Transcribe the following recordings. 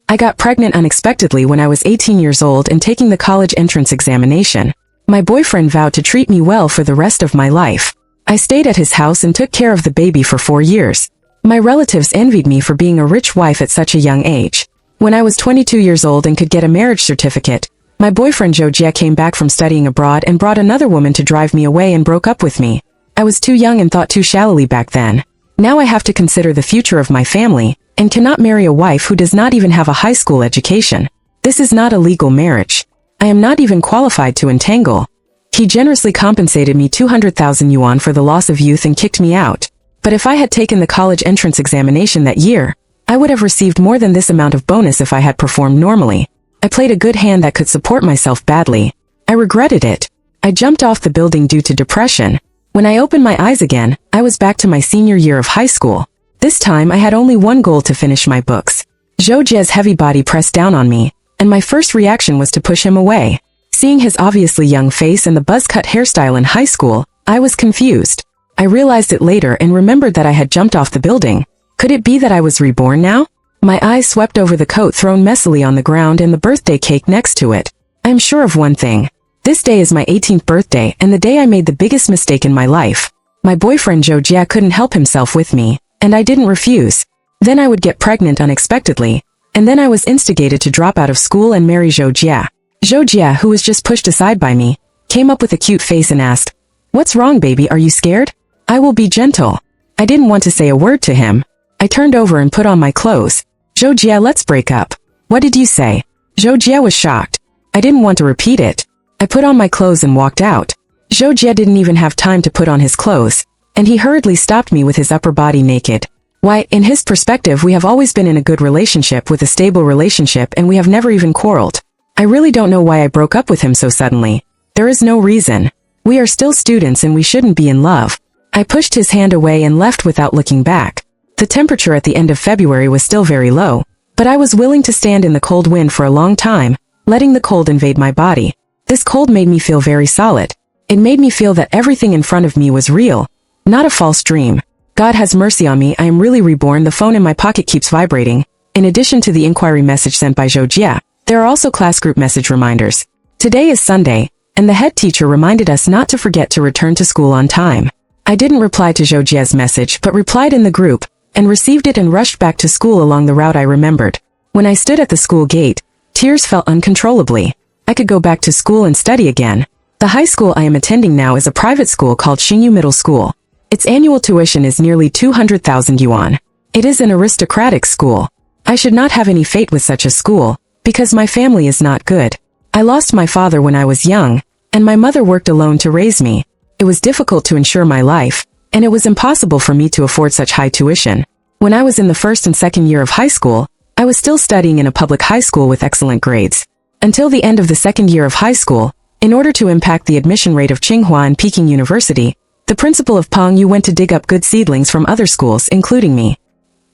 I got pregnant unexpectedly when I was 18 years old and taking the college entrance examination. My boyfriend vowed to treat me well for the rest of my life. I stayed at his house and took care of the baby for 4 years. My relatives envied me for being a rich wife at such a young age. When I was 22 years old and could get a marriage certificate, my boyfriend Joe Jia came back from studying abroad and brought another woman to drive me away and broke up with me. I was too young and thought too shallowly back then. Now I have to consider the future of my family, and cannot marry a wife who does not even have a high school education. This is not a legal marriage. I am not even qualified to entangle. He generously compensated me 200,000 yuan for the loss of youth and kicked me out. But if I had taken the college entrance examination that year, I would have received more than this amount of bonus if I had performed normally. I played a good hand that could support myself badly. I regretted it. I jumped off the building due to depression. When I opened my eyes again, I was back to my senior year of high school. This time I had only one goal to finish my books. Zhou Jie's heavy body pressed down on me, and my first reaction was to push him away. Seeing his obviously young face and the buzz-cut hairstyle in high school, I was confused. I realized it later and remembered that I had jumped off the building. Could it be that I was reborn now? My eyes swept over the coat thrown messily on the ground and the birthday cake next to it. I am sure of one thing. This day is my 18th birthday and the day I made the biggest mistake in my life. My boyfriend Zhou Jia couldn't help himself with me, and I didn't refuse. Then I would get pregnant unexpectedly, and then I was instigated to drop out of school and marry Zhou Jia. Zhou Jia, who was just pushed aside by me, came up with a cute face and asked, "What's wrong, baby? Are you scared? I will be gentle." I didn't want to say a word to him. I turned over and put on my clothes. "Zhou Jia, let's break up." "What did you say?" Zhou Jia was shocked. I didn't want to repeat it. I put on my clothes and walked out. Zhou Jia didn't even have time to put on his clothes, and he hurriedly stopped me with his upper body naked. Why, in his perspective, we have always been in a good relationship with a stable relationship and we have never even quarreled. I really don't know why I broke up with him so suddenly. There is no reason. We are still students and we shouldn't be in love. I pushed his hand away and left without looking back. The temperature at the end of February was still very low, but I was willing to stand in the cold wind for a long time, letting the cold invade my body. This cold made me feel very solid. It made me feel that everything in front of me was real, not a false dream. God has mercy on me, I am really reborn. The phone in my pocket keeps vibrating. In addition to the inquiry message sent by Zhou Jia, there are also class group message reminders. Today is Sunday, and the head teacher reminded us not to forget to return to school on time. I didn't reply to Zhou Jia's message but replied in the group, and received it and rushed back to school along the route I remembered. When I stood at the school gate, tears fell uncontrollably. I could go back to school and study again. The high school I am attending now is a private school called Xingyu Middle School. Its annual tuition is nearly 200,000 yuan. It is an aristocratic school. I should not have any fate with such a school, because my family is not good. I lost my father when I was young, and my mother worked alone to raise me. It was difficult to ensure my life, and it was impossible for me to afford such high tuition. When I was in the first and second year of high school, I was still studying in a public high school with excellent grades. Until the end of the second year of high school, in order to impact the admission rate of Tsinghua and Peking University, the principal of Pengyu went to dig up good seedlings from other schools, including me.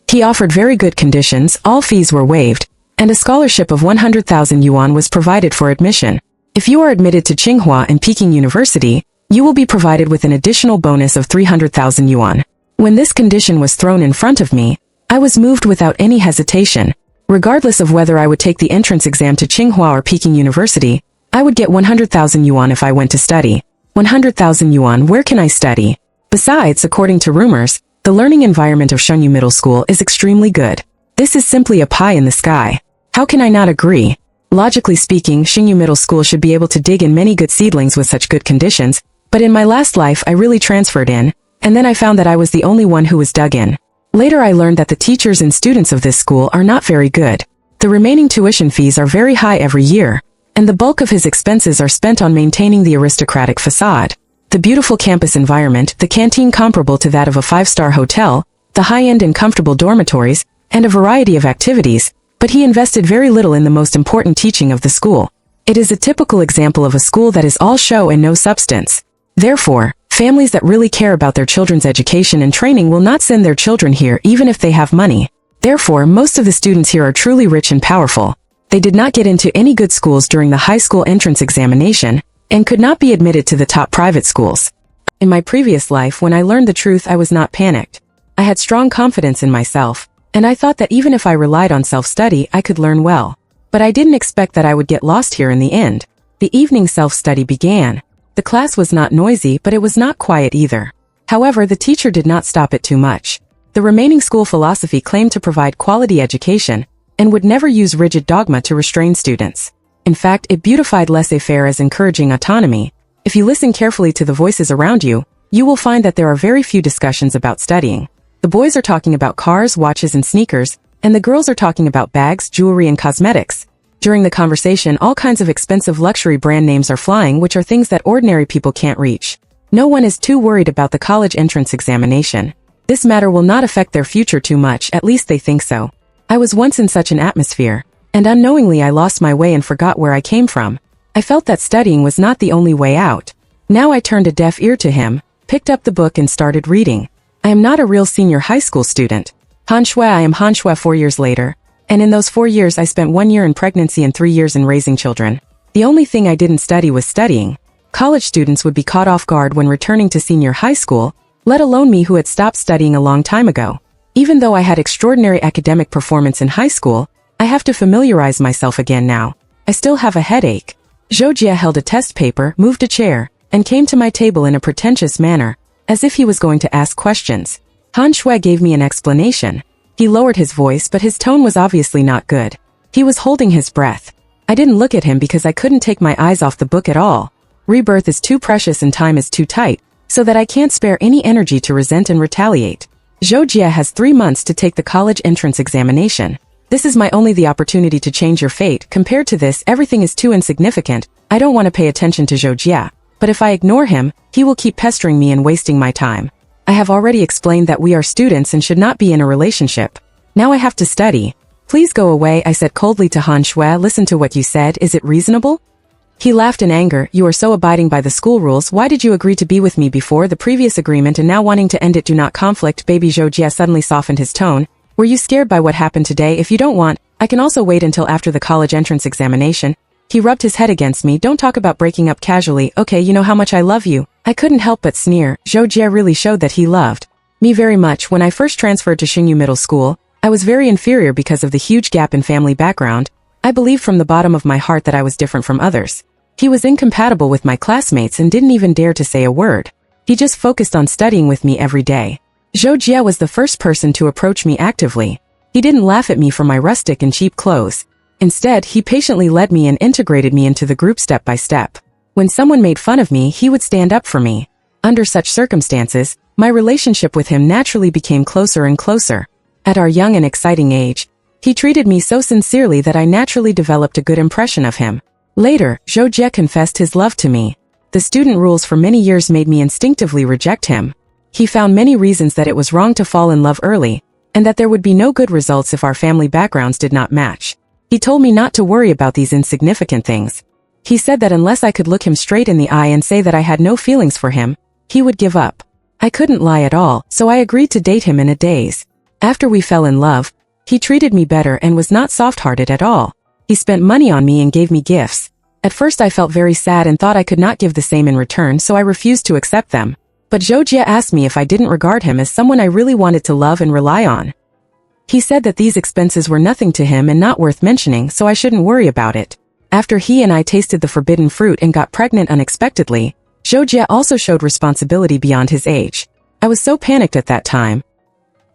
He offered very good conditions, all fees were waived, and a scholarship of 100,000 yuan was provided for admission. If you are admitted to Tsinghua and Peking University, you will be provided with an additional bonus of 300,000 yuan. When this condition was thrown in front of me, I was moved without any hesitation. Regardless of whether I would take the entrance exam to Tsinghua or Peking University, I would get 100,000 yuan if I went to study. 100,000 yuan, where can I study? Besides, according to rumors, the learning environment of Xingyu Middle School is extremely good. This is simply a pie in the sky. How can I not agree? Logically speaking, Xingyu Middle School should be able to dig in many good seedlings with such good conditions, but in my last life I really transferred in, and then I found that I was the only one who was dug in. Later I learned that the teachers and students of this school are not very good. The remaining tuition fees are very high every year, and the bulk of his expenses are spent on maintaining the aristocratic facade. The beautiful campus environment, the canteen comparable to that of a five-star hotel, the high-end and comfortable dormitories, and a variety of activities, but he invested very little in the most important teaching of the school. It is a typical example of a school that is all show and no substance. Therefore, families that really care about their children's education and training will not send their children here even if they have money. Therefore, most of the students here are truly rich and powerful. They did not get into any good schools during the high school entrance examination, and could not be admitted to the top private schools. In my previous life, when I learned the truth, I was not panicked. I had strong confidence in myself. and I thought that even if I relied on self-study, I could learn well. But I didn't expect that I would get lost here in the end. The evening self-study began. The class was not noisy, but it was not quiet either. However, the teacher did not stop it too much. The remaining school philosophy claimed to provide quality education and would never use rigid dogma to restrain students. In fact, it beautified laissez-faire as encouraging autonomy. If you listen carefully to the voices around you, you will find that there are very few discussions about studying. The boys are talking about cars, watches, and sneakers, and the girls are talking about bags, jewelry, and cosmetics. During the conversation, all kinds of expensive luxury brand names are flying, which are things that ordinary people can't reach. No one is too worried about the college entrance examination. This matter will not affect their future too much, at least they think so. I was once in such an atmosphere, and unknowingly I lost my way and forgot where I came from. I felt that studying was not the only way out. Now I turned a deaf ear to him, picked up the book and started reading. I am not a real senior high school student. Hanxue, I am Hanxue 4 years later, and in those 4 years I spent 1 year in pregnancy and 3 years in raising children. The only thing I didn't study was studying. College students would be caught off guard when returning to senior high school, let alone me who had stopped studying a long time ago. Even though I had extraordinary academic performance in high school, I have to familiarize myself again now. I still have a headache. Zhou Jie held a test paper, moved a chair, and came to my table in a pretentious manner, as if he was going to ask questions. Han Shui gave me an explanation. He lowered his voice, but his tone was obviously not good. He was holding his breath. I didn't look at him because I couldn't take my eyes off the book at all. Rebirth is too precious and time is too tight, so that I can't spare any energy to resent and retaliate. Zhou Jie has 3 months to take the college entrance examination. This is my only the opportunity to change your fate. Compared to this, everything is too insignificant. I don't want to pay attention to Zhou Jie, but if I ignore him, he will keep pestering me and wasting my time. I have already explained that we are students and should not be in a relationship. Now I have to study. Please go away, I said coldly to Han Shui. Listen to what you said, is it reasonable? He laughed in anger. You are so abiding by the school rules. Why did you agree to be with me before the previous agreement and now wanting to end it? Do not conflict. Baby Zhou Jie suddenly softened his tone. Were you scared by what happened today? If you don't want, I can also wait until after the college entrance examination. He rubbed his head against me. Don't talk about breaking up casually. Okay, you know how much I love you. I couldn't help but sneer. Zhou Jie really showed that he loved me very much. When I first transferred to Xingyu Middle School, I was very inferior because of the huge gap in family background. I believed from the bottom of my heart that I was different from others. He was incompatible with my classmates and didn't even dare to say a word. He just focused on studying with me every day. Zhou Jie was the first person to approach me actively. He didn't laugh at me for my rustic and cheap clothes. Instead, he patiently led me and integrated me into the group step by step. When someone made fun of me, he would stand up for me. Under such circumstances, my relationship with him naturally became closer and closer. At our young and exciting age, he treated me so sincerely that I naturally developed a good impression of him. Later, Zhou Jie confessed his love to me. The student rules for many years made me instinctively reject him. He found many reasons that it was wrong to fall in love early, and that there would be no good results if our family backgrounds did not match. He told me not to worry about these insignificant things. He said that unless I could look him straight in the eye and say that I had no feelings for him, he would give up. I couldn't lie at all, so I agreed to date him in a daze. After we fell in love, he treated me better and was not soft-hearted at all. He spent money on me and gave me gifts. At first I felt very sad and thought I could not give the same in return, so I refused to accept them. But Zhou Jie asked me if I didn't regard him as someone I really wanted to love and rely on. He said that these expenses were nothing to him and not worth mentioning, so I shouldn't worry about it. After he and I tasted the forbidden fruit and got pregnant unexpectedly, Zhou Jie also showed responsibility beyond his age. I was so panicked at that time.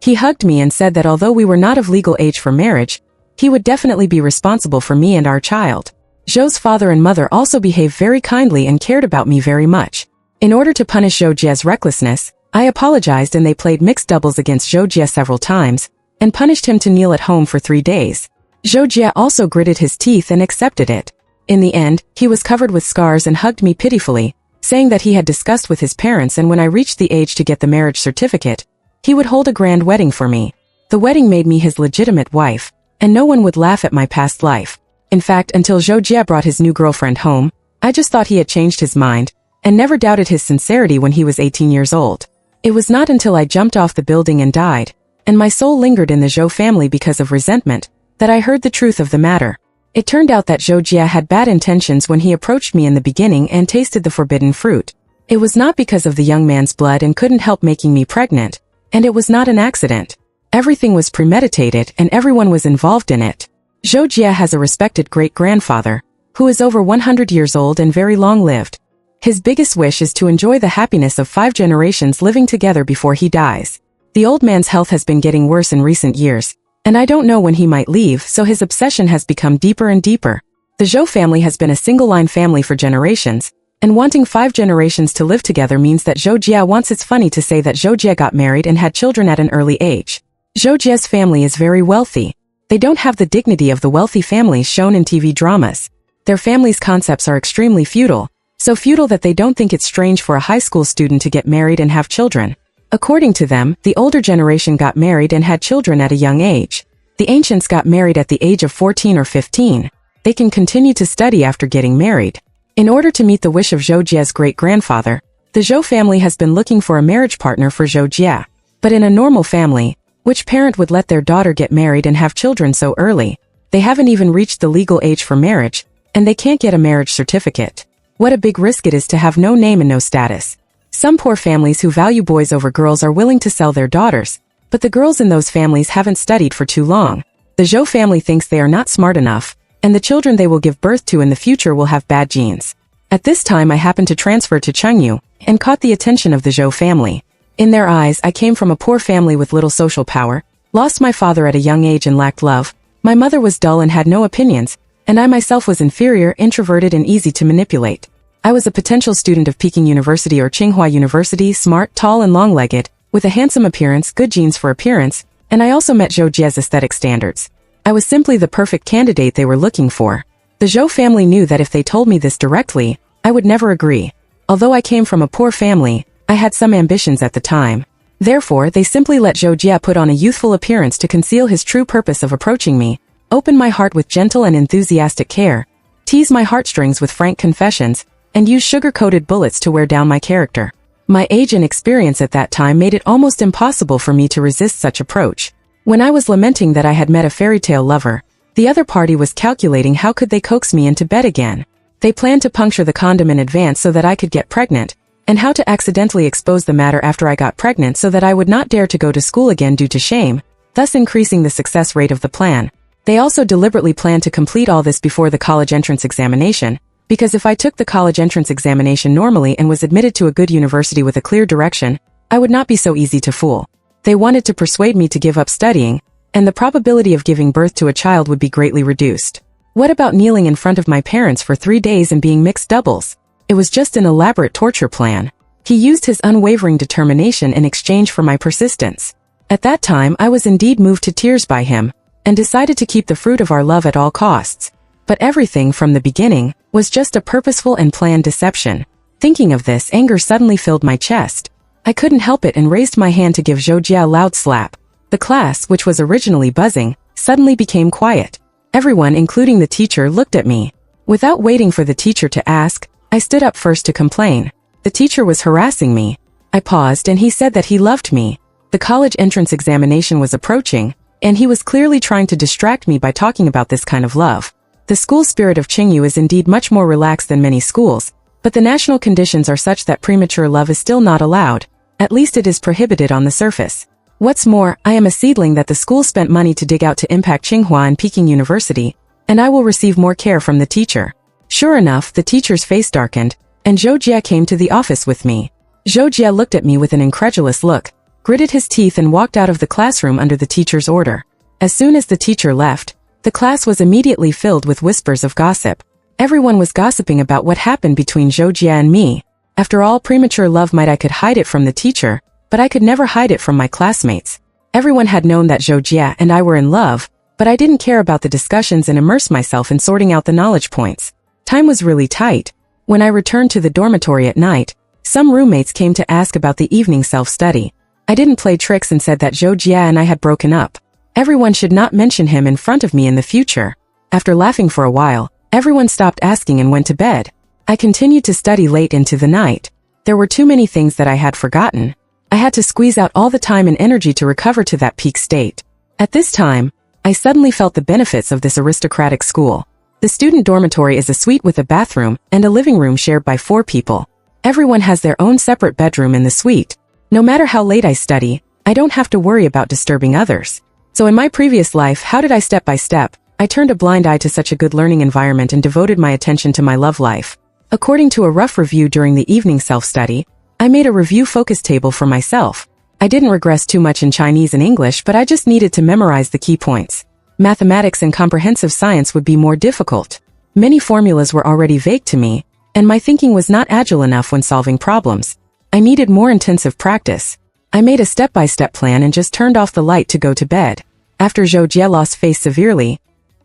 He hugged me and said that although we were not of legal age for marriage, he would definitely be responsible for me and our child. Zhou's father and mother also behaved very kindly and cared about me very much. In order to punish Zhou Jie's recklessness, I apologized and they played mixed doubles against Zhou Jie several times, and punished him to kneel at home for 3 days. Zhou Jie also gritted his teeth and accepted it. In the end, he was covered with scars and hugged me pitifully, saying that he had discussed with his parents and when I reached the age to get the marriage certificate, he would hold a grand wedding for me. The wedding made me his legitimate wife, and no one would laugh at my past life. In fact, until Zhou Jie brought his new girlfriend home, I just thought he had changed his mind, and never doubted his sincerity when he was 18 years old. It was not until I jumped off the building and died, and my soul lingered in the Zhou family because of resentment, that I heard the truth of the matter. It turned out that Zhou Jie had bad intentions when he approached me in the beginning and tasted the forbidden fruit. It was not because of the young man's blood and couldn't help making me pregnant, and it was not an accident. Everything was premeditated and everyone was involved in it. Zhou Jie has a respected great-grandfather, who is over 100 years old and very long-lived. His biggest wish is to enjoy the happiness of 5 generations living together before he dies. The old man's health has been getting worse in recent years, and I don't know when he might leave, so his obsession has become deeper and deeper. The Zhou family has been a single-line family for generations, and wanting 5 generations to live together means that Zhou Jie wants. It's funny to say that Zhou Jie got married and had children at an early age. Zhou Jie's family is very wealthy. They don't have the dignity of the wealthy families shown in TV dramas. Their family's concepts are extremely feudal, so feudal that they don't think it's strange for a high school student to get married and have children. According to them, the older generation got married and had children at a young age. The ancients got married at the age of 14 or 15. They can continue to study after getting married. In order to meet the wish of Zhou Jie's great-grandfather, the Zhou family has been looking for a marriage partner for Zhou Jie. But in a normal family, which parent would let their daughter get married and have children so early? They haven't even reached the legal age for marriage, and they can't get a marriage certificate. What a big risk it is to have no name and no status. Some poor families who value boys over girls are willing to sell their daughters, but the girls in those families haven't studied for too long. The Zhou family thinks they are not smart enough, and the children they will give birth to in the future will have bad genes. At this time I happened to transfer to Chengyu, and caught the attention of the Zhou family. In their eyes, I came from a poor family with little social power, lost my father at a young age and lacked love. My mother was dull and had no opinions, and I myself was inferior, introverted and easy to manipulate. I was a potential student of Peking University or Tsinghua University, smart, tall and long-legged, with a handsome appearance, good genes for appearance, and I also met Zhou Jie's aesthetic standards. I was simply the perfect candidate they were looking for. The Zhou family knew that if they told me this directly, I would never agree. Although I came from a poor family, I had some ambitions at the time. Therefore, they simply let Zhou Jie put on a youthful appearance to conceal his true purpose of approaching me, open my heart with gentle and enthusiastic care, tease my heartstrings with frank confessions, and use sugar-coated bullets to wear down my character. My age and experience at that time made it almost impossible for me to resist such approach. When I was lamenting that I had met a fairy tale lover, the other party was calculating how could they coax me into bed again. They planned to puncture the condom in advance so that I could get pregnant, and how to accidentally expose the matter after I got pregnant so that I would not dare to go to school again due to shame, thus increasing the success rate of the plan. They also deliberately planned to complete all this before the college entrance examination, because if I took the college entrance examination normally and was admitted to a good university with a clear direction, I would not be so easy to fool. They wanted to persuade me to give up studying, and the probability of giving birth to a child would be greatly reduced. What about kneeling in front of my parents for 3 days and being mixed doubles? It was just an elaborate torture plan. He used his unwavering determination in exchange for my persistence. At that time I was indeed moved to tears by him, and decided to keep the fruit of our love at all costs. But everything from the beginning was just a purposeful and planned deception. Thinking of this, anger suddenly filled my chest. I couldn't help it and raised my hand to give Zhou Jie a loud slap. The class, which was originally buzzing, suddenly became quiet. Everyone, including the teacher, looked at me. Without waiting for the teacher to ask, I stood up first to complain. The teacher was harassing me. I paused and he said that he loved me. The college entrance examination was approaching, and he was clearly trying to distract me by talking about this kind of love. The school spirit of Chengyu is indeed much more relaxed than many schools, but the national conditions are such that premature love is still not allowed. At least it is prohibited on the surface. What's more, I am a seedling that the school spent money to dig out to impact Tsinghua and Peking University, and I will receive more care from the teacher. Sure enough, the teacher's face darkened, and Zhou Jie came to the office with me. Zhou Jie looked at me with an incredulous look, gritted his teeth and walked out of the classroom under the teacher's order. As soon as the teacher left, the class was immediately filled with whispers of gossip. Everyone was gossiping about what happened between Zhou Jie and me. After all, premature love I could hide it from the teacher, but I could never hide it from my classmates. Everyone had known that Zhou Jie and I were in love, but I didn't care about the discussions and immerse myself in sorting out the knowledge points. Time was really tight. When I returned to the dormitory at night, some roommates came to ask about the evening self-study. I didn't play tricks and said that Zhou Jie and I had broken up. Everyone should not mention him in front of me in the future. After laughing for a while, everyone stopped asking and went to bed. I continued to study late into the night. There were too many things that I had forgotten. I had to squeeze out all the time and energy to recover to that peak state. At this time, I suddenly felt the benefits of this aristocratic school. The student dormitory is a suite with a bathroom and a living room shared by 4 people. Everyone has their own separate bedroom in the suite. No matter how late I study, I don't have to worry about disturbing others. So in my previous life, how did I step by step? I turned a blind eye to such a good learning environment and devoted my attention to my love life. According to a rough review during the evening self-study, I made a review focus table for myself. I didn't regress too much in Chinese and English, but I just needed to memorize the key points. Mathematics and comprehensive science would be more difficult. Many formulas were already vague to me, and my thinking was not agile enough when solving problems. I needed more intensive practice. I made a step-by-step plan and just turned off the light to go to bed. After Zhou Jie lost face severely,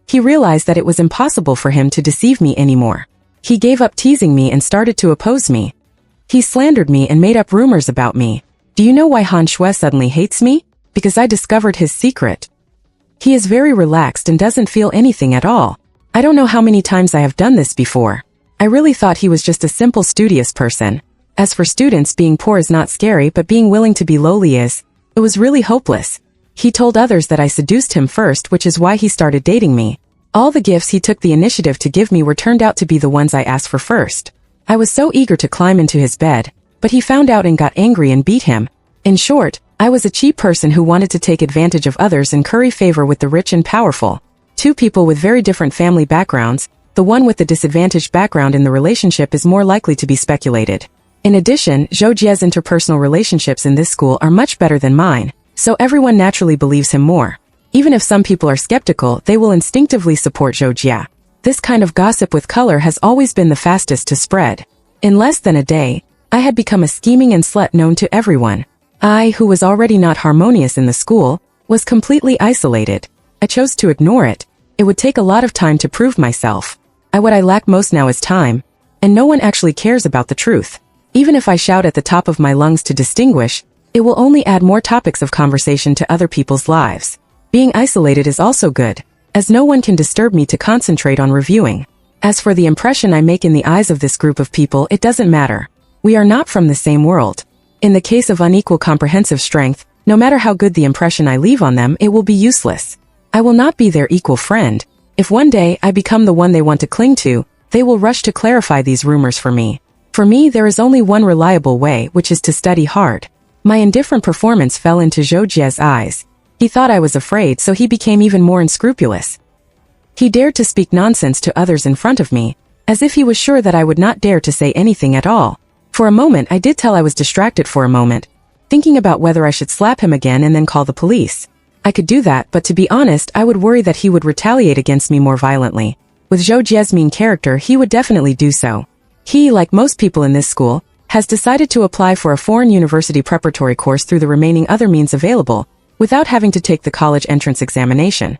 he realized that it was impossible for him to deceive me anymore. He gave up teasing me and started to oppose me. He slandered me and made up rumors about me. Do you know why Han Shui suddenly hates me? Because I discovered his secret. He is very relaxed and doesn't feel anything at all. I don't know how many times I have done this before. I really thought he was just a simple studious person. As for students, being poor is not scary, but being willing to be lowly is. It was really hopeless. He told others that I seduced him first, which is why he started dating me. All the gifts he took the initiative to give me were turned out to be the ones I asked for first. I was so eager to climb into his bed, but he found out and got angry and beat him. In short, I was a cheap person who wanted to take advantage of others and curry favor with the rich and powerful. Two people with very different family backgrounds, the one with the disadvantaged background in the relationship is more likely to be speculated. In addition, Zhou Jie's interpersonal relationships in this school are much better than mine, so everyone naturally believes him more. Even if some people are skeptical, they will instinctively support Zhou Jie. This kind of gossip with color has always been the fastest to spread. In less than a day, I had become a scheming and slut known to everyone. I, who was already not harmonious in the school, was completely isolated. I chose to ignore it. It would take a lot of time to prove myself. What I lack most now is time, and no one actually cares about the truth. Even if I shout at the top of my lungs to distinguish, it will only add more topics of conversation to other people's lives. Being isolated is also good, as no one can disturb me to concentrate on reviewing. As for the impression I make in the eyes of this group of people, it doesn't matter. We are not from the same world. In the case of unequal comprehensive strength, no matter how good the impression I leave on them, it will be useless. I will not be their equal friend. If one day I become the one they want to cling to, they will rush to clarify these rumors for me. For me, there is only one reliable way, which is to study hard. My indifferent performance fell into Zhou Jie's eyes. He thought I was afraid, so he became even more unscrupulous. He dared to speak nonsense to others in front of me, as if he was sure that I would not dare to say anything at all. For a moment I did tell I was distracted for a moment, thinking about whether I should slap him again and then call the police. I could do that, but to be honest, I would worry that he would retaliate against me more violently. With Zhou Jie's mean character, he would definitely do so. He, like most people in this school, has decided to apply for a foreign university preparatory course through the remaining other means available, without having to take the college entrance examination.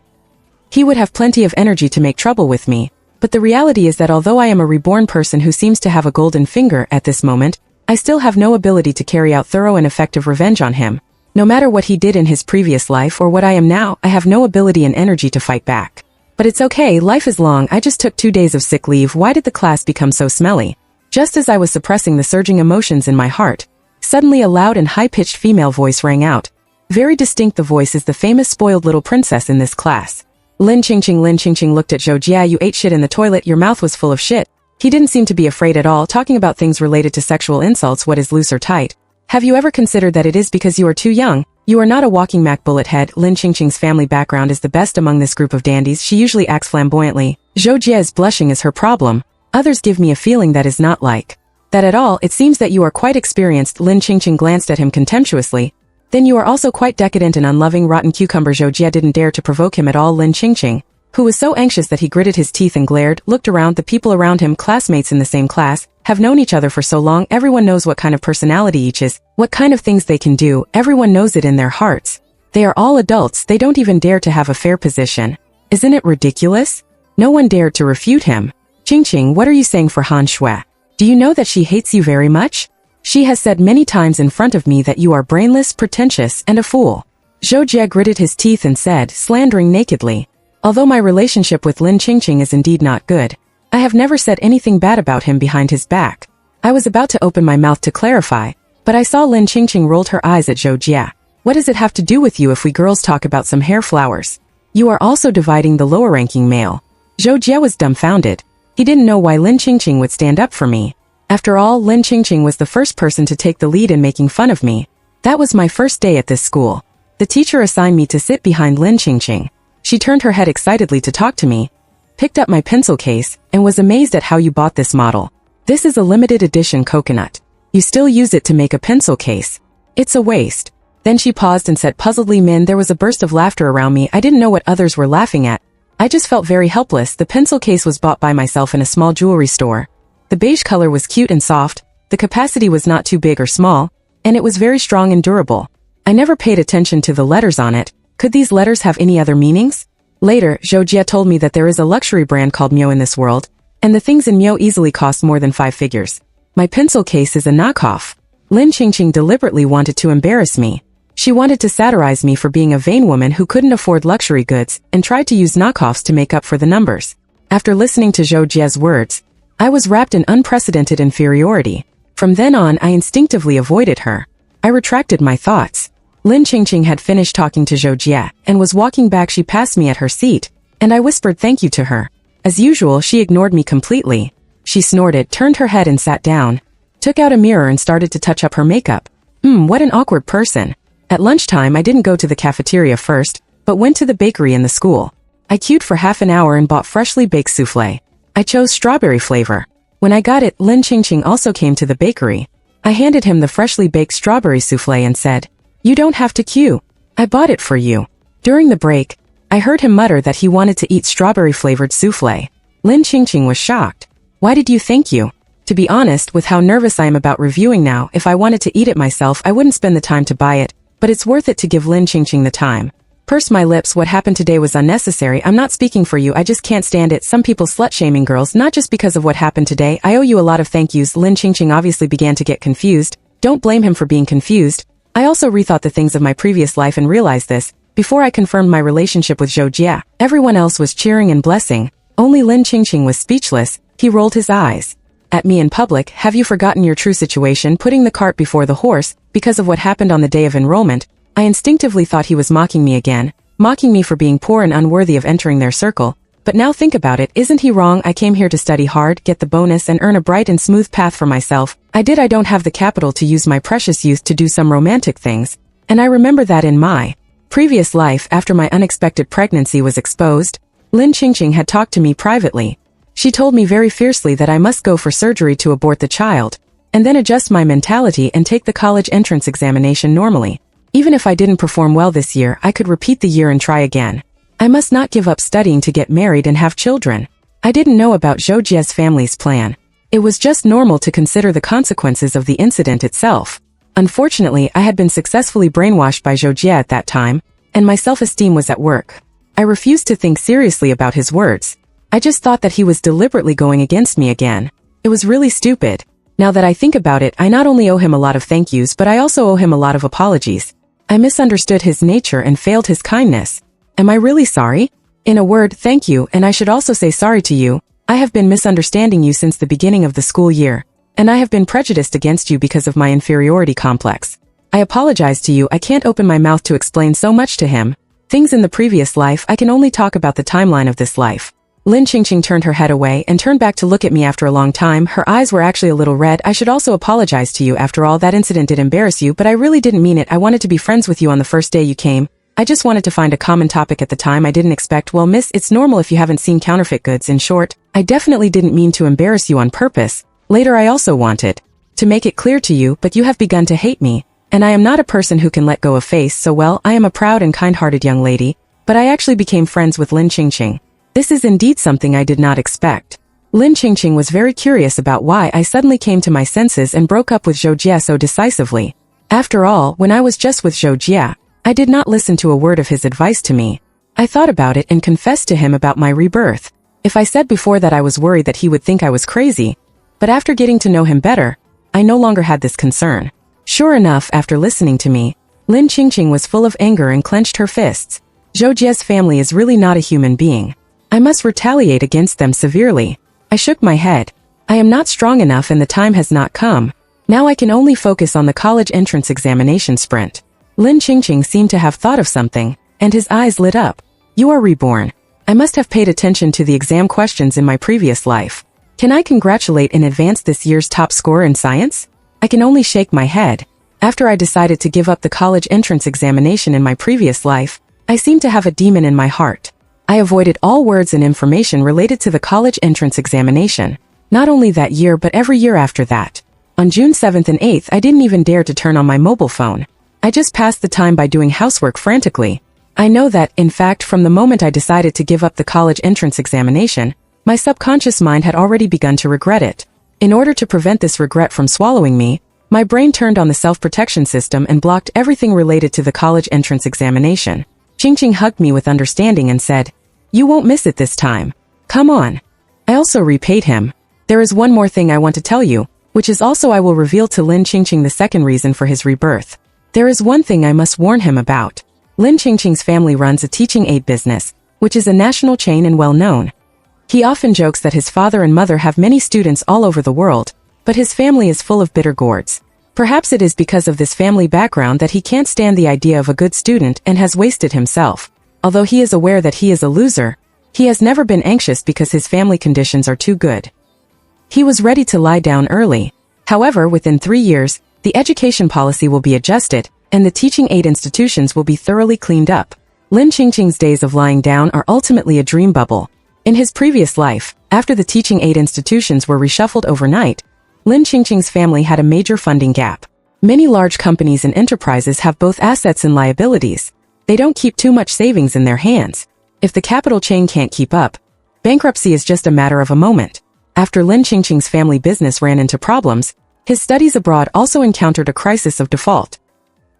He would have plenty of energy to make trouble with me, but the reality is that although I am a reborn person who seems to have a golden finger at this moment, I still have no ability to carry out thorough and effective revenge on him. No matter what he did in his previous life or what I am now, I have no ability and energy to fight back. But it's okay, life is long. I just took 2 days of sick leave. Why did the class become so smelly? Just as I was suppressing the surging emotions in my heart, suddenly a loud and high-pitched female voice rang out. Very distinct. The voice is the famous spoiled little princess in this class. Lin Qingqing looked at Zhou Jie. You ate shit in the toilet, your mouth was full of shit. He didn't seem to be afraid at all, talking about things related to sexual insults. What is loose or tight? Have you ever considered that it is because you are too young? You are not a walking Mac bullet head. Lin Qingqing's family background is the best among this group of dandies. She usually acts flamboyantly. Zhou Jie's blushing is her problem. Others give me a feeling that is not like that at all. It seems that you are quite experienced. Lin Qingqing glanced at him contemptuously. Then you are also quite decadent and unloving. Rotten cucumber. Zhou Jie didn't dare to provoke him at all. Lin Qingqing, who was so anxious that he gritted his teeth and glared, looked around. The people around him, classmates in the same class, have known each other for so long. Everyone knows what kind of personality each is, what kind of things they can do. Everyone knows it in their hearts. They are all adults. They don't even dare to have a fair position. Isn't it ridiculous? No one dared to refute him. Qingqing, what are you saying for Han Shui? Do you know that she hates you very much? She has said many times in front of me that you are brainless, pretentious, and a fool. Zhou Jie gritted his teeth and said, slandering nakedly. Although my relationship with Lin Qingqing is indeed not good, I have never said anything bad about him behind his back. I was about to open my mouth to clarify, but I saw Lin Qingqing rolled her eyes at Zhou Jie. What does it have to do with you if we girls talk about some hair flowers? You are also dividing the lower-ranking male. Zhou Jie was dumbfounded. He didn't know why Lin Qingqing would stand up for me. After all, Lin Qingqing was the first person to take the lead in making fun of me. That was my first day at this school. The teacher assigned me to sit behind Lin Qingqing. She turned her head excitedly to talk to me, picked up my pencil case, and was amazed at how you bought this model. This is a limited edition coconut. You still use it to make a pencil case. It's a waste. Then she paused and said puzzledly, Min. There was a burst of laughter around me. I didn't know what others were laughing at. I just felt very helpless. The pencil case was bought by myself in a small jewelry store. The beige color was cute and soft, the capacity was not too big or small, and it was very strong and durable. I never paid attention to the letters on it. Could these letters have any other meanings? Later, Zhou Jie told me that there is a luxury brand called Miu in this world, and the things in Miu easily cost more than 5 figures. My pencil case is a knockoff. Lin Qingqing deliberately wanted to embarrass me. She wanted to satirize me for being a vain woman who couldn't afford luxury goods and tried to use knockoffs to make up for the numbers. After listening to Zhou Jie's words, I was wrapped in unprecedented inferiority. From then on, I instinctively avoided her. I retracted my thoughts. Lin Qingqing had finished talking to Zhou Jie and was walking back. She passed me at her seat, and I whispered thank you to her. As usual, she ignored me completely. She snorted, turned her head and sat down, took out a mirror and started to touch up her makeup. What an awkward person. At lunchtime, I didn't go to the cafeteria first, but went to the bakery in the school. I queued for half an hour and bought freshly baked souffle. I chose strawberry flavor. When I got it, Lin Qingqing also came to the bakery. I handed him the freshly baked strawberry souffle and said, "You don't have to queue. I bought it for you." During the break, I heard him mutter that he wanted to eat strawberry-flavored souffle. Lin Qingqing was shocked. "Why did you thank you?" To be honest, with how nervous I am about reviewing now, if I wanted to eat it myself, I wouldn't spend the time to buy it. But it's worth it to give Lin Qingqing the time. Pursed my lips. What happened today was unnecessary. I'm not speaking for you. I just can't stand it. Some people slut-shaming girls, not just because of what happened today. I owe you a lot of thank yous. Lin Qingqing obviously began to get confused. Don't blame him for being confused. I also rethought the things of my previous life and realized this, before I confirmed my relationship with Zhou Jie. Everyone else was cheering and blessing. Only Lin Qingqing was speechless. He rolled his eyes at me in public. Have you forgotten your true situation? Putting the cart before the horse, because of what happened on the day of enrollment, I instinctively thought he was mocking me again, mocking me for being poor and unworthy of entering their circle. But now think about it, isn't he wrong? I came here to study hard, get the bonus and earn a bright and smooth path for myself. I don't have the capital to use my precious youth to do some romantic things. And I remember that in my previous life, after my unexpected pregnancy was exposed, Lin Qingqing had talked to me privately. She told me very fiercely that I must go for surgery to abort the child, and then adjust my mentality and take the college entrance examination normally. Even if I didn't perform well this year, I could repeat the year and try again. I must not give up studying to get married and have children. I didn't know about Zhou Jie's family's plan. It was just normal to consider the consequences of the incident itself. Unfortunately, I had been successfully brainwashed by Zhou Jie at that time, and my self-esteem was at work. I refused to think seriously about his words. I just thought that he was deliberately going against me again. It was really stupid. Now that I think about it, I not only owe him a lot of thank yous, but I also owe him a lot of apologies. I misunderstood his nature and failed his kindness. Am I really sorry? In a word, thank you, and I should also say sorry to you. I have been misunderstanding you since the beginning of the school year, and I have been prejudiced against you because of my inferiority complex. I apologize to you. I can't open my mouth to explain so much to him. Things in the previous life, I can only talk about the timeline of this life. Lin Qingqing turned her head away and turned back to look at me after a long time. Her eyes were actually a little red. I should also apologize to you. After all, that incident did embarrass you, but I really didn't mean it. I wanted to be friends with you on the first day you came. I just wanted to find a common topic at the time. I didn't expect, well, miss, it's normal if you haven't seen counterfeit goods. In short, I definitely didn't mean to embarrass you on purpose. Later, I also wanted to make it clear to you, but you have begun to hate me, and I am not a person who can let go of face, so well, I am a proud and kind-hearted young lady, but I actually became friends with Lin Qingqing. This is indeed something I did not expect. Lin Qingqing was very curious about why I suddenly came to my senses and broke up with Zhou Jie so decisively. After all, when I was just with Zhou Jie, I did not listen to a word of his advice to me. I thought about it and confessed to him about my rebirth. If I said before that I was worried that he would think I was crazy, but after getting to know him better, I no longer had this concern. Sure enough, after listening to me, Lin Qingqing was full of anger and clenched her fists. Zhou Jie's family is really not a human being. I must retaliate against them severely. I shook my head. I am not strong enough and the time has not come. Now I can only focus on the college entrance examination sprint. Lin Qingqing seemed to have thought of something, and his eyes lit up. You are reborn. I must have paid attention to the exam questions in my previous life. Can I congratulate in advance this year's top scorer in science? I can only shake my head. After I decided to give up the college entrance examination in my previous life, I seemed to have a demon in my heart. I avoided all words and information related to the college entrance examination, not only that year but every year after that. On June 7th and 8th, I didn't even dare to turn on my mobile phone. I just passed the time by doing housework frantically. I know that, in fact, from the moment I decided to give up the college entrance examination, my subconscious mind had already begun to regret it. In order to prevent this regret from swallowing me, my brain turned on the self-protection system and blocked everything related to the college entrance examination. Ching hugged me with understanding and said, "You won't miss it this time. Come on." I also repaid him. There is one more thing I want to tell you, which is also I will reveal to Lin Ching the second reason for his rebirth. There is one thing I must warn him about. Lin Ching's family runs a teaching aid business, which is a national chain and well known. He often jokes that his father and mother have many students all over the world, but his family is full of bitter gourds. Perhaps it is because of this family background that he can't stand the idea of a good student and has wasted himself. Although he is aware that he is a loser, he has never been anxious because his family conditions are too good. He was ready to lie down early. However, within 3 years, the education policy will be adjusted, and the teaching aid institutions will be thoroughly cleaned up. Lin Ching's days of lying down are ultimately a dream bubble. In his previous life, after the teaching aid institutions were reshuffled overnight, Lin Ching's family had a major funding gap. Many large companies and enterprises have both assets and liabilities. They don't keep too much savings in their hands. If the capital chain can't keep up, bankruptcy is just a matter of a moment. After Lin Ching's family business ran into problems, his studies abroad also encountered a crisis of default.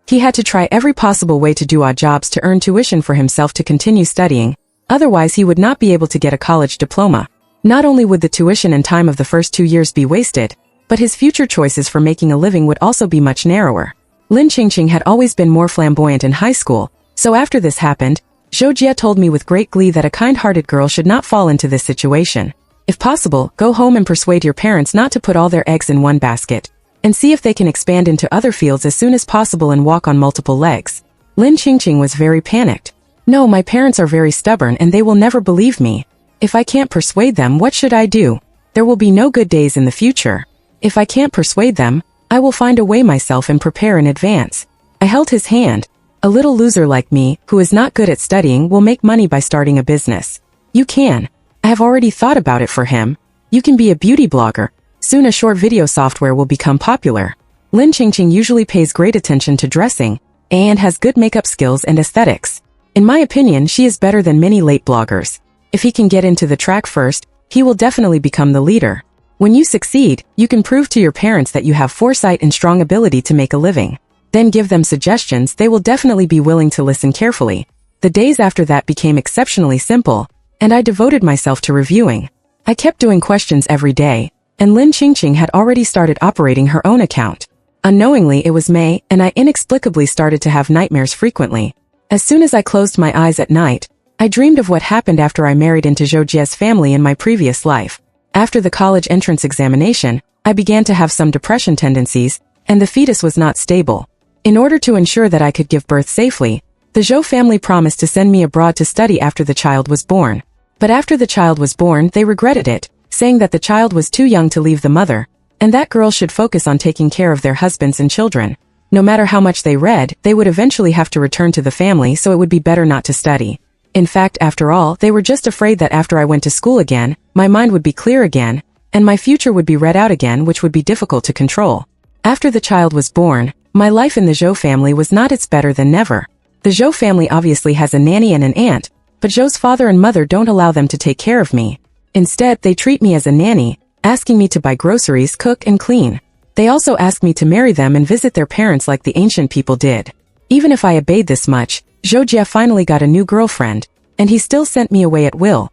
He had to try every possible way to do odd jobs to earn tuition for himself to continue studying, otherwise he would not be able to get a college diploma. Not only would the tuition and time of the first 2 years be wasted, but his future choices for making a living would also be much narrower. Lin Ching had always been more flamboyant in high school, so after this happened, Zhou Jie told me with great glee that a kind-hearted girl should not fall into this situation. If possible, go home and persuade your parents not to put all their eggs in one basket, and see if they can expand into other fields as soon as possible and walk on multiple legs. Lin Ching was very panicked. No, my parents are very stubborn and they will never believe me. If I can't persuade them, what should I do? There will be no good days in the future. If I can't persuade them, I will find a way myself and prepare in advance. I held his hand. A little loser like me, who is not good at studying, will make money by starting a business. You can. I have already thought about it for him. You can be a beauty blogger. Soon a short video software will become popular. Lin Ching usually pays great attention to dressing, and has good makeup skills and aesthetics. In my opinion, she is better than many late bloggers. If he can get into the track first, he will definitely become the leader. When you succeed, you can prove to your parents that you have foresight and strong ability to make a living. Then give them suggestions, they will definitely be willing to listen carefully. The days after that became exceptionally simple, and I devoted myself to reviewing. I kept doing questions every day, and Lin Ching had already started operating her own account. Unknowingly, it was May, and I inexplicably started to have nightmares frequently. As soon as I closed my eyes at night, I dreamed of what happened after I married into Zhou Jie's family in my previous life. After the college entrance examination, I began to have some depression tendencies, and the fetus was not stable. In order to ensure that I could give birth safely, the Zhou family promised to send me abroad to study after the child was born. But after the child was born, they regretted it, saying that the child was too young to leave the mother, and that girls should focus on taking care of their husbands and children. No matter how much they read, they would eventually have to return to the family, so it would be better not to study. In fact, after all, they were just afraid that after I went to school again, my mind would be clear again, and my future would be read out again, which would be difficult to control. After the child was born, my life in the Zhou family was not its better than never. The Zhou family obviously has a nanny and an aunt, but Zhou's father and mother don't allow them to take care of me. Instead, they treat me as a nanny, asking me to buy groceries, cook, and clean. They also ask me to marry them and visit their parents like the ancient people did. Even if I obeyed this much, Zhou Jie finally got a new girlfriend, and he still sent me away at will.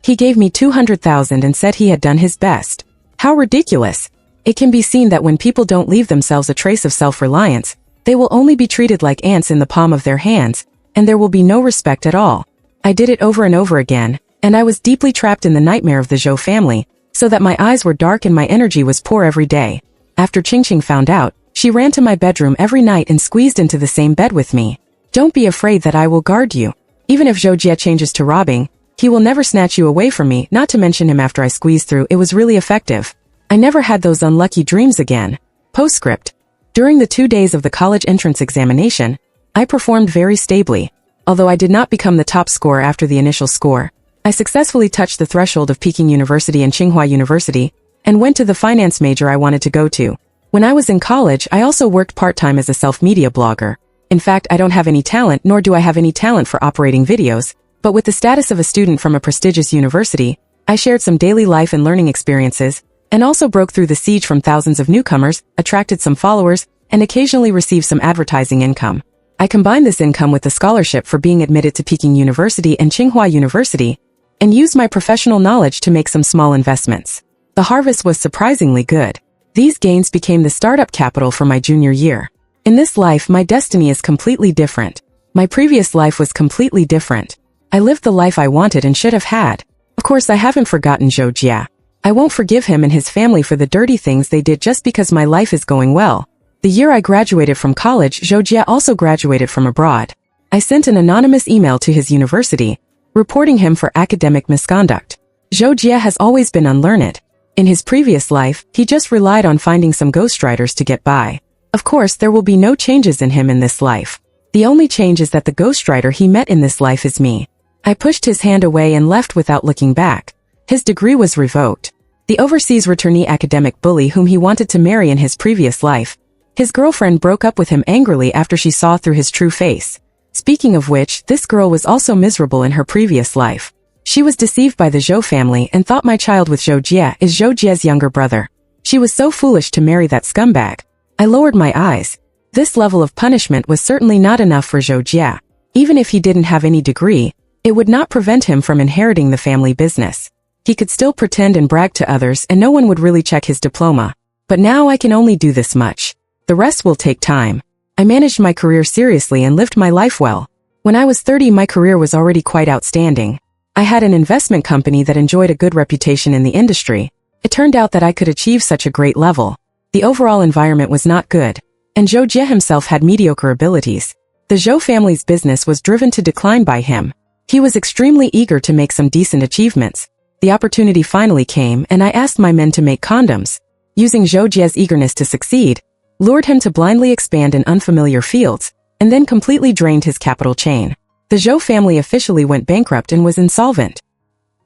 He gave me 200,000 and said he had done his best. How ridiculous! It can be seen that when people don't leave themselves a trace of self-reliance, they will only be treated like ants in the palm of their hands, and there will be no respect at all. I did it over and over again, and I was deeply trapped in the nightmare of the Zhou family, so that my eyes were dark and my energy was poor every day. After Ching found out, she ran to my bedroom every night and squeezed into the same bed with me. Don't be afraid that I will guard you. Even if Zhou Jie changes to robbing, he will never snatch you away from me, not to mention him after I squeezed through. It was really effective. I never had those unlucky dreams again. Postscript. During the 2 days of the college entrance examination, I performed very stably. Although I did not become the top scorer after the initial score, I successfully touched the threshold of Peking University and Tsinghua University and went to the finance major I wanted to go to. When I was in college, I also worked part-time as a self-media blogger. In fact, I don't have any talent, nor do I have any talent for operating videos, but with the status of a student from a prestigious university, I shared some daily life and learning experiences, and also broke through the siege from thousands of newcomers, attracted some followers, and occasionally received some advertising income. I combined this income with the scholarship for being admitted to Peking University and Tsinghua University, and used my professional knowledge to make some small investments. The harvest was surprisingly good. These gains became the startup capital for my junior year. In this life, my destiny is completely different. My previous life was completely different. I lived the life I wanted and should have had. Of course, I haven't forgotten Zhou Jia. I won't forgive him and his family for the dirty things they did just because my life is going well. The year I graduated from college, Zhou Jia also graduated from abroad. I sent an anonymous email to his university, reporting him for academic misconduct. Zhou Jia has always been unlearned. In his previous life, he just relied on finding some ghostwriters to get by. Of course, there will be no changes in him in this life. The only change is that the ghostwriter he met in this life is me. I pushed his hand away and left without looking back. His degree was revoked. The overseas returnee academic bully whom he wanted to marry in his previous life. His girlfriend broke up with him angrily after she saw through his true face. Speaking of which, this girl was also miserable in her previous life. She was deceived by the Zhou family and thought my child with Zhou Jia is Zhou Jia's younger brother. She was so foolish to marry that scumbag. I lowered my eyes. This level of punishment was certainly not enough for Zhou Jia. Even if he didn't have any degree, it would not prevent him from inheriting the family business. He could still pretend and brag to others and no one would really check his diploma. But now I can only do this much. The rest will take time. I managed my career seriously and lived my life well. When I was 30, my career was already quite outstanding. I had an investment company that enjoyed a good reputation in the industry. It turned out that I could achieve such a great level. The overall environment was not good, and Zhou Jia himself had mediocre abilities. The Zhou family's business was driven to decline by him. He was extremely eager to make some decent achievements. The opportunity finally came, and I asked my men to make condoms. Using Zhou Jia's eagerness to succeed, lured him to blindly expand in unfamiliar fields, and then completely drained his capital chain. The Zhou family officially went bankrupt and was insolvent.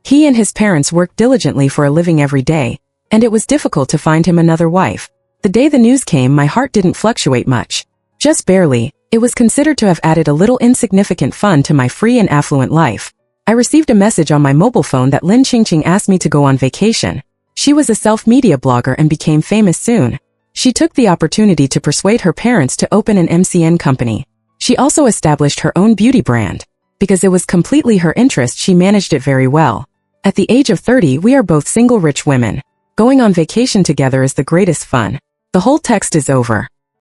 He and his parents worked diligently for a living every day, and it was difficult to find him another wife. The day the news came, my heart didn't fluctuate much. Just barely. It was considered to have added a little insignificant fun to my free and affluent life. I received a message on my mobile phone that Lin Qingqing asked me to go on vacation. She was a self-media blogger and became famous soon. She took the opportunity to persuade her parents to open an MCN company. She also established her own beauty brand. Because it was completely her interest, she managed it very well. At the age of 30, we are both single rich women. Going on vacation together is the greatest fun. The whole text is over.